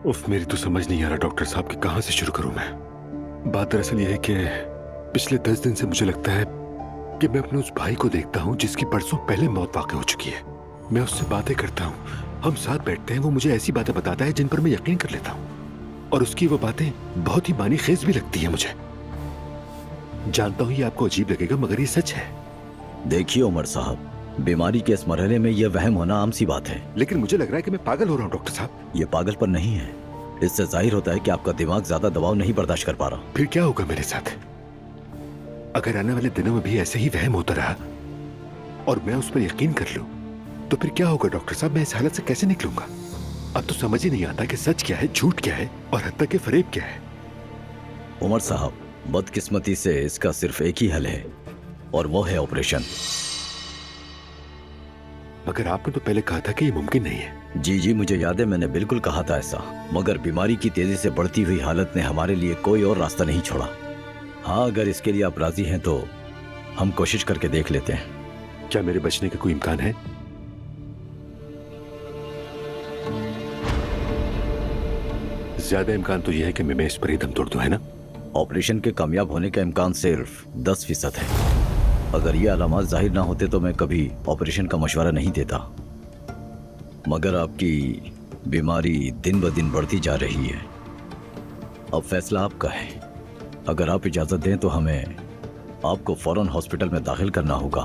उफ, मेरी तो समझ नहीं आ रहा डॉक्टर साहब कि कहां से शुरू करूं मैं। बात दरअसल यह है कि पिछले 10 दिन से मुझे लगता है कि मैं अपने उस भाई को देखता हूं जिसकी परसों पहले मौत वाक़ई हो चुकी है। मैं उससे बातें करता हूं, हम साथ बैठते हैं, वो मुझे ऐसी बातें बताता है जिन पर मैं यकीन कर लेता हूं, और उसकी वो बातें बहुत ही मानीखेज भी लगती है मुझे। जानता हूं ये आपको अजीब लगेगा, मगर ये सच है। देखिए उमर साहब, बीमारी के इस मरहले में यह वहम होना आम सी बात है। लेकिन मुझे लग रहा है कि मैं पागल हो रहा हूं डॉक्टर साहब। ये पागलपन नहीं है, इससे जाहिर होता है कि आपका दिमाग ज्यादा दबाव नहीं बर्दाश्त कर पा रहा। फिर क्या होगा मेरे साथ? अगर आने वाले दिनों में भी ऐसे ही वहम होता रहा और मैं उस पर यकीन कर लूं, तो फिर क्या होगा डॉक्टर साहब? मैं इस हालत से कैसे निकलूंगा? अब तो समझ ही नहीं आता कि सच क्या है, झूठ क्या है, और हत्या के फरेब क्या है। उमर साहब, बदकिस्मती से इसका सिर्फ एक ही हल है, और वो है ऑपरेशन। मगर आपने तो पहले कहा था कि ये मुमकिन नहीं है। जी, मुझे याद है, मैंने बिल्कुल कहा था ऐसा, मगर बीमारी की तेजी से बढ़ती हुई हालत ने हमारे लिए कोई और रास्ता नहीं छोड़ा। हाँ, अगर इसके लिए आप राजी हैं तो हम कोशिश करके देख लेते हैं। क्या मेरे बचने का कोई इम्कान है? ज्यादा इम्कान तो यह है कि मैं इस पर ही दम तोड़ दूं, है ना? ऑपरेशन के कामयाब होने का इम्कान सिर्फ 10% है। अगर ये अलामात जाहिर ना होते तो मैं कभी ऑपरेशन का मशवरा नहीं देता, मगर आपकी बीमारी दिन ब दिन बढ़ती जा रही है। अब फैसला आपका है। अगर आप इजाजत दें तो हमें आपको फौरन हॉस्पिटल में दाखिल करना होगा।